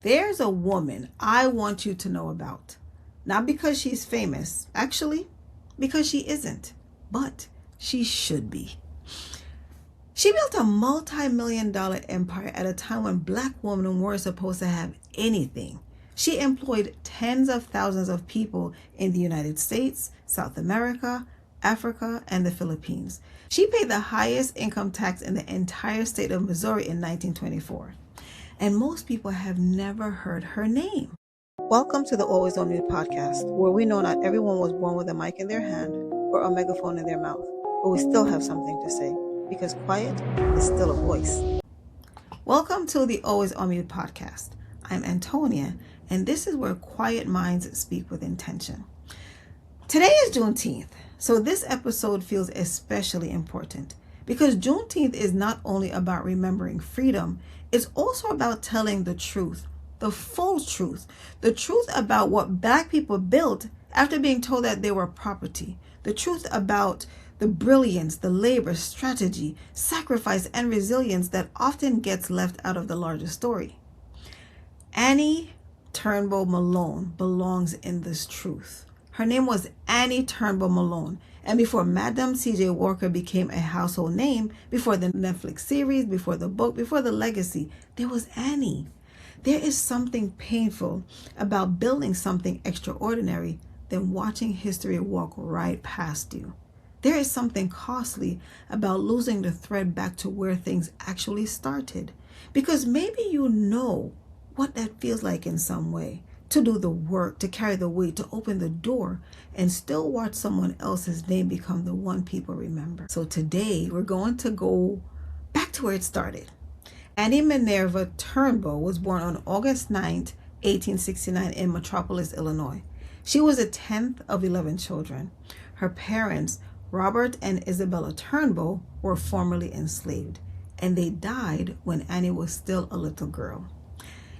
There's a woman I want you to know about. Not because she's famous, actually, because she isn't, but she should be. She built a multi-million-dollar empire at a time when black women weren't supposed to have anything. She employed tens of thousands of people in the United States, South America, Africa, and the Philippines. She paid the highest income tax in the entire state of Missouri in 1924. And most people have never heard her name. Welcome to the Always On Me podcast, where we know not everyone was born with a mic in their hand or a megaphone in their mouth, but we still have something to say, because quiet is still a voice. Welcome to the Always On Me podcast. I'm Antonia, and this is where quiet minds speak with intention. Today is Juneteenth, so this episode feels especially important because Juneteenth is not only about remembering freedom, it's also about telling the truth, the full truth, the truth about what black people built after being told that they were property, the truth about the brilliance, the labor, strategy, sacrifice, and resilience that often gets left out of the larger story. Annie Turnbo Malone belongs in this truth. Her name was Annie Turnbo Malone, and before Madam C.J. Walker became a household name, before the Netflix series, before the book, before the legacy, there was Annie. There is something painful about building something extraordinary than watching history walk right past you. There is something costly about losing the thread back to where things actually started, because maybe you know what that feels like in some way. To do the work, to carry the weight, to open the door, and still watch someone else's name become the one people remember. So today, we're going to go back to where it started. Annie Minerva Turnbo was born on August 9th, 1869 in Metropolis, Illinois. She was the 10th of 11 children. Her parents, Robert and Isabella Turnbo, were formerly enslaved, and they died when Annie was still a little girl.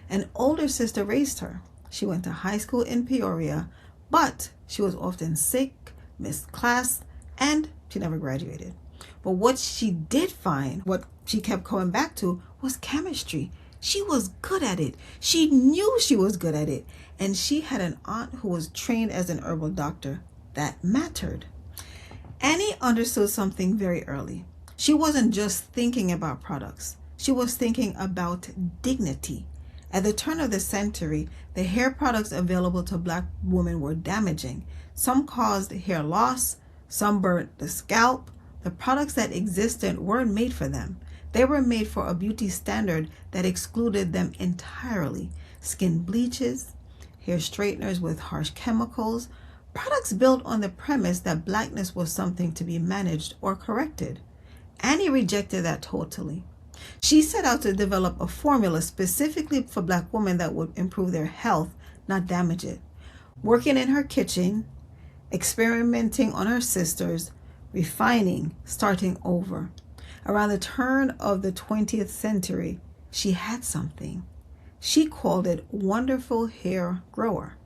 An older sister raised her. She went to high school in Peoria, but she was often sick, missed class, and she never graduated. But what she did find, what she kept coming back to, was chemistry. She was good at it. She knew she was good at it. And she had an aunt who was trained as an herbal doctor. That mattered. Annie understood something very early. She wasn't just thinking about products. She was thinking about dignity. At the turn of the century, the hair products available to black women were damaging. Some caused hair loss, some burnt the scalp. The products that existed weren't made for them. They were made for a beauty standard that excluded them entirely. Skin bleaches, hair straighteners with harsh chemicals, products built on the premise that blackness was something to be managed or corrected. Annie rejected that totally. She set out to develop a formula specifically for black women that would improve their health, not damage it. Working in her kitchen, experimenting on her sisters, refining, starting over. Around the turn of the 20th century, she had something. She called it Wonderful Hair Grower,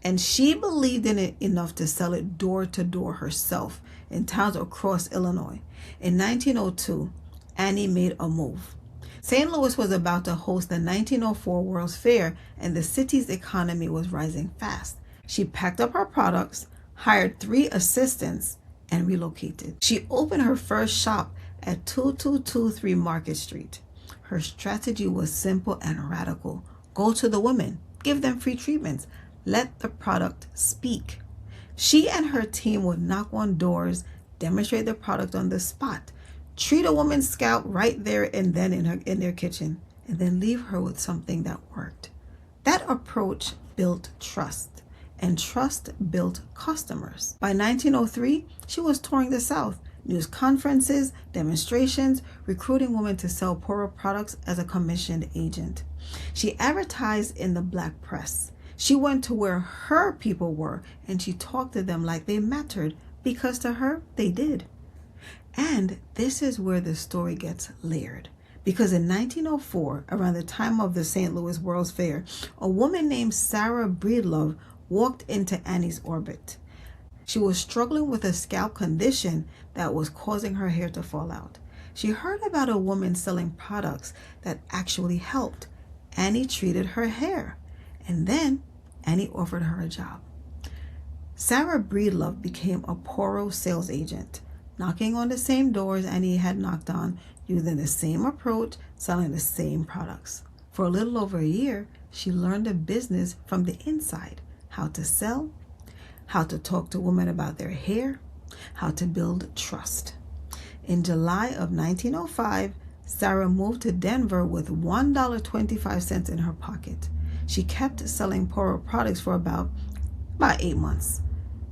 and she believed in it enough to sell it door to door herself in towns across Illinois. In 1902, Annie made a move. St. Louis was about to host the 1904 World's Fair, and the city's economy was rising fast. She packed up her products, hired 3 assistants, and relocated. She opened her first shop at 2223 Market Street. Her strategy was simple and radical. Go to the women, give them free treatments, let the product speak. She and her team would knock on doors, demonstrate the product on the spot, treat a woman's scalp right there and then in their kitchen, and then leave her with something that worked. That approach built trust, and trust built customers. By 1903, she was touring the South, news conferences, demonstrations, recruiting women to sell Poro products as a commissioned agent. She advertised in the black press. She went to where her people were, and she talked to them like they mattered, because to her, they did. And this is where the story gets layered. Because in 1904, around the time of the St. Louis World's Fair, a woman named Sarah Breedlove walked into Annie's orbit. She was struggling with a scalp condition that was causing her hair to fall out. She heard about a woman selling products that actually helped, Annie treated her hair, and then Annie offered her a job. Sarah Breedlove became a Poro sales agent, knocking on the same doors Annie had knocked on, using the same approach, selling the same products. For a little over a year, she learned the business from the inside: how to sell, how to talk to women about their hair, how to build trust. In July of 1905, Sarah moved to Denver with $1.25 in her pocket. She kept selling Poro products for about 8 months.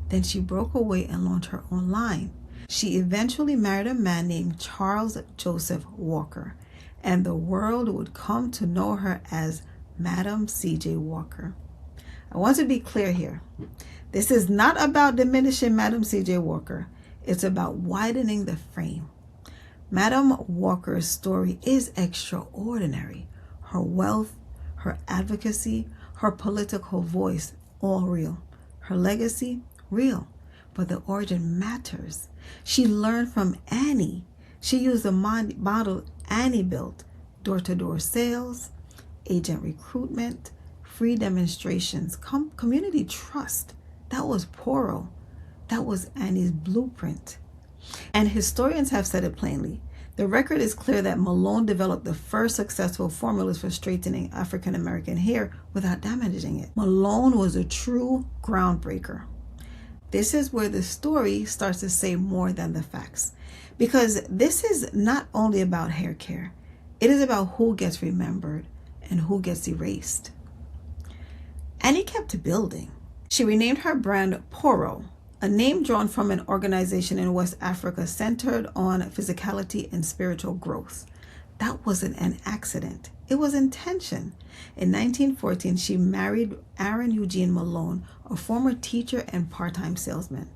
Then she broke away and launched her own line. She eventually married a man named Charles Joseph Walker, and the world would come to know her as Madam C.J. Walker. I want to be clear here. This is not about diminishing Madam C.J. Walker. It's about widening the frame. Madam Walker's story is extraordinary. Her wealth, her advocacy, her political voice, all real. Her legacy, real. But the origin matters. She learned from Annie. She used the model Annie built: door-to-door sales, agent recruitment, free demonstrations, community trust. That was Poro. That was Annie's blueprint. And historians have said it plainly. The record is clear that Malone developed the first successful formulas for straightening African American hair without damaging it. Malone was a true groundbreaker. This is where the story starts to say more than the facts, because this is not only about hair care. It is about who gets remembered and who gets erased. Annie kept building. She renamed her brand Poro, a name drawn from an organization in West Africa centered on physicality and spiritual growth. That wasn't an accident. It was intention. In 1914, she married Aaron Eugene Malone, a former teacher and part-time salesman.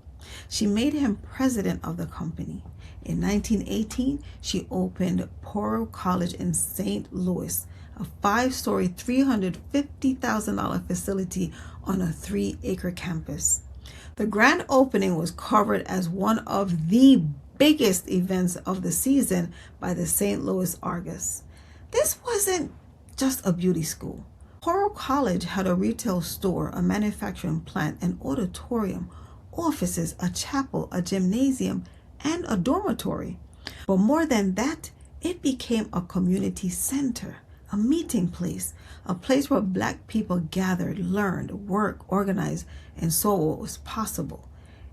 She made him president of the company. In 1918, she opened Poro College in St. Louis, a 5-story, $350,000 facility on a 3-acre campus. The grand opening was covered as one of the biggest events of the season by the St. Louis Argus. This wasn't just a beauty school. Poro College had a retail store, a manufacturing plant, an auditorium, offices, a chapel, a gymnasium, and a dormitory. But more than that, it became a community center, a meeting place, a place where Black people gathered, learned, worked, organized, and saw what was possible.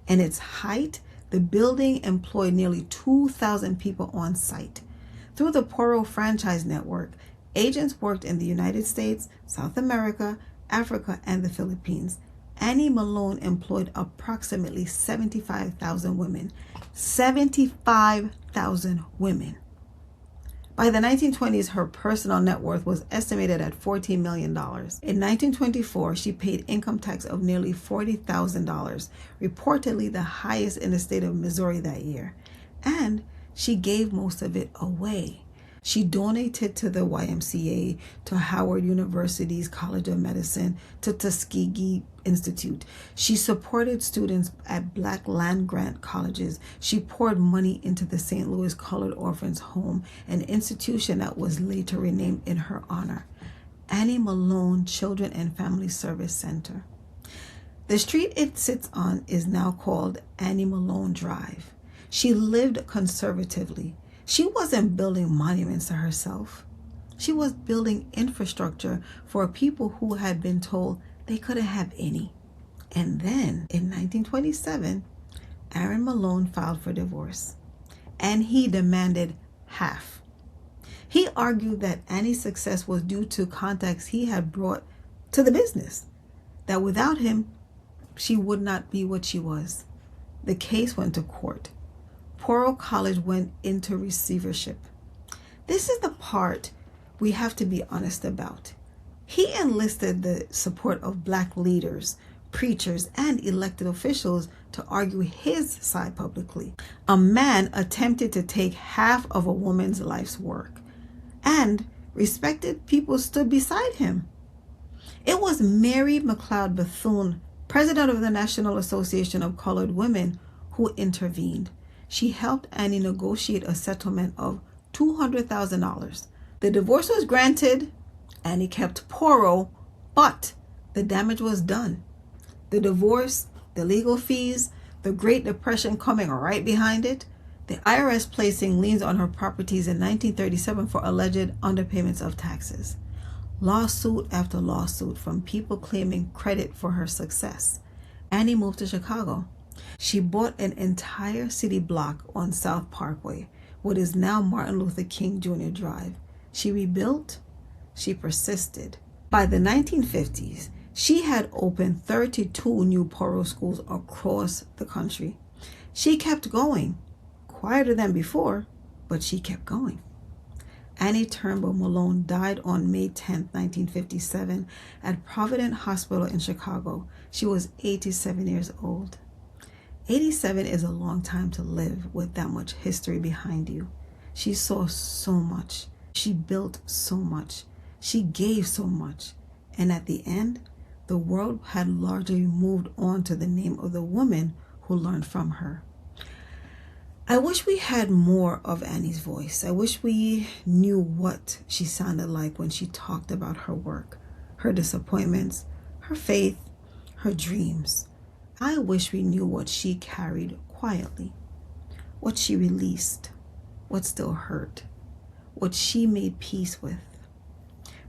In its height, the building employed nearly 2,000 people on site. Through the Poro franchise network, agents worked in the United States, South America, Africa, and the Philippines. Annie Malone employed approximately 75,000 women. 75,000 women. By the 1920s, her personal net worth was estimated at $14 million. In 1924, she paid income tax of nearly $40,000, reportedly the highest in the state of Missouri that year. And she gave most of it away. She donated to the YMCA, to Howard University's College of Medicine, to Tuskegee Institute. She supported students at Black land-grant colleges. She poured money into the St. Louis Colored Orphans Home, an institution that was later renamed in her honor, Annie Malone Children and Family Service Center. The street it sits on is now called Annie Malone Drive. She lived conservatively. She wasn't building monuments to herself. She was building infrastructure for people who had been told they couldn't have any. And then, in 1927, Aaron Malone filed for divorce, and he demanded half. He argued that Annie's success was due to contacts he had brought to the business, that without him, she would not be what she was. The case went to court. Poro College went into receivership. This is the part we have to be honest about. He enlisted the support of Black leaders, preachers, and elected officials to argue his side publicly. A man attempted to take half of a woman's life's work, and respected people stood beside him. It was Mary McLeod Bethune, president of the National Association of Colored Women, who intervened. She helped Annie negotiate a settlement of $200,000. The divorce was granted, Annie kept Poro, but the damage was done. The divorce, the legal fees, the Great Depression coming right behind it, the IRS placing liens on her properties in 1937 for alleged underpayments of taxes. Lawsuit after lawsuit from people claiming credit for her success. Annie moved to Chicago. She bought an entire city block on South Parkway, what is now Martin Luther King Jr. Drive. She rebuilt, she persisted. By the 1950s, she had opened 32 new Poro schools across the country. She kept going, quieter than before, but she kept going. Annie Turnbo Malone died on May 10, 1957, at Providence Hospital in Chicago. She was 87 years old. 87 is a long time to live with that much history behind you. She saw so much. She built so much. She gave so much. And at the end, the world had largely moved on to the name of the woman who learned from her. I wish we had more of Annie's voice. I wish we knew what she sounded like when she talked about her work, her disappointments, her faith, her dreams. I wish we knew what she carried quietly, what she released, what still hurt, what she made peace with.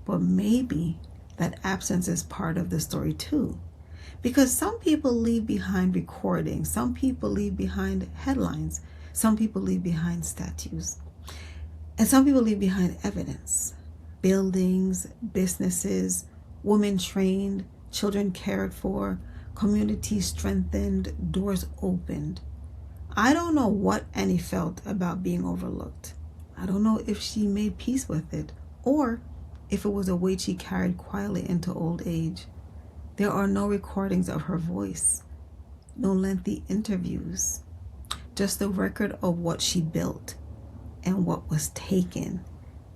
But maybe that absence is part of the story too. Because some people leave behind recordings, some people leave behind headlines, some people leave behind statues, and some people leave behind evidence. Buildings, businesses, women trained, children cared for, communities strengthened, doors opened. I don't know what Annie felt about being overlooked. I don't know if she made peace with it or if it was a weight she carried quietly into old age. There are no recordings of her voice, no lengthy interviews, just the record of what she built and what was taken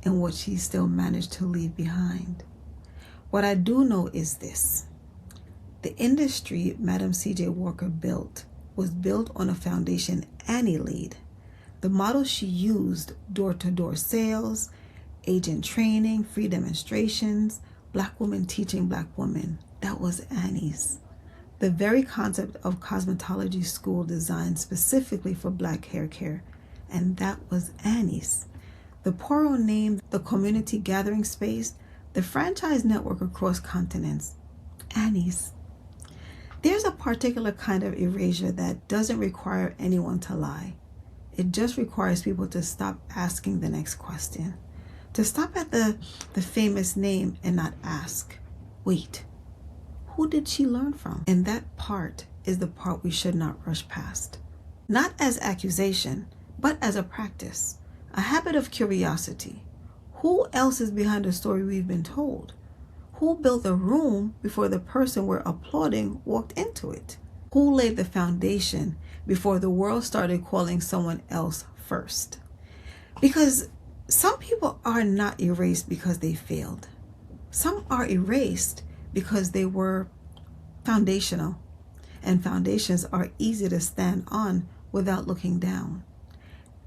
and what she still managed to leave behind. What I do know is this. The industry Madam C.J. Walker built was built on a foundation Annie laid. The model she used, door-to-door sales, agent training, free demonstrations, Black women teaching Black women, that was Annie's. The very concept of cosmetology school designed specifically for Black hair care, and that was Annie's. The Poro name, the community gathering space, the franchise network across continents, Annie's. There's a particular kind of erasure that doesn't require anyone to lie. It just requires people to stop asking the next question, to stop at the famous name and not ask, wait, who did she learn from? And that part is the part we should not rush past. Not as accusation, but as a practice, a habit of curiosity. Who else is behind the story we've been told? Who built the room before the person we're applauding walked into it? Who laid the foundation before the world started calling someone else first? Because some people are not erased because they failed. Some are erased because they were foundational, and foundations are easy to stand on without looking down.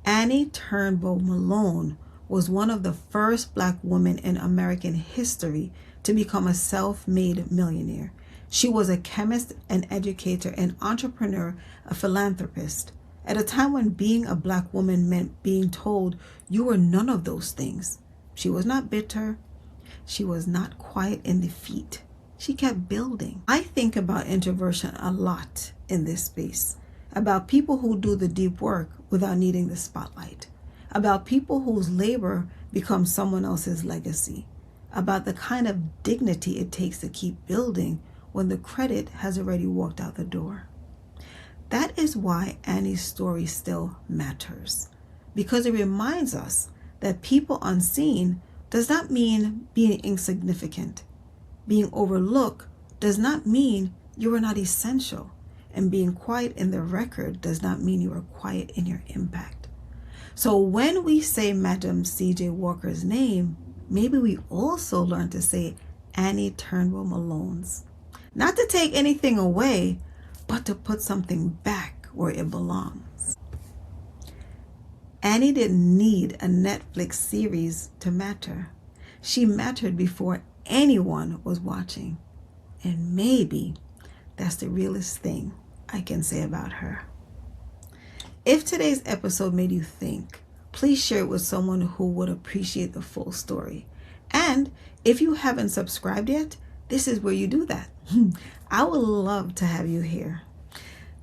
Annie Turnbo Malone was one of the first Black women in American history to become a self-made millionaire. She was a chemist, an educator, an entrepreneur, a philanthropist, at a time when being a Black woman meant being told you were none of those things. She was not bitter. She was not quiet in defeat. She kept building. I think about introversion a lot in this space, about people who do the deep work without needing the spotlight, about people whose labor becomes someone else's legacy, about the kind of dignity it takes to keep building when the credit has already walked out the door. That is why Annie's story still matters, because it reminds us that people unseen does not mean being insignificant. Being overlooked does not mean you are not essential, and being quiet in the record does not mean you are quiet in your impact. So when we say Madam C.J. Walker's name, maybe we also learn to say Annie Turnbo Malone's. Not to take anything away, but to put something back where it belongs. Annie didn't need a Netflix series to matter. She mattered before anyone was watching. And maybe that's the realest thing I can say about her. If today's episode made you think, please share it with someone who would appreciate the full story. And if you haven't subscribed yet, this is where you do that. I would love to have you here.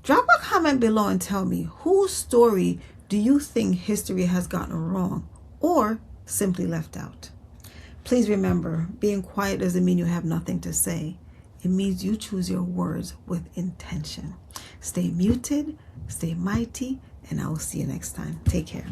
Drop a comment below and tell me, whose story do you think history has gotten wrong or simply left out? Please remember, being quiet doesn't mean you have nothing to say. It means you choose your words with intention. Stay muted, stay mighty, and I will see you next time. Take care.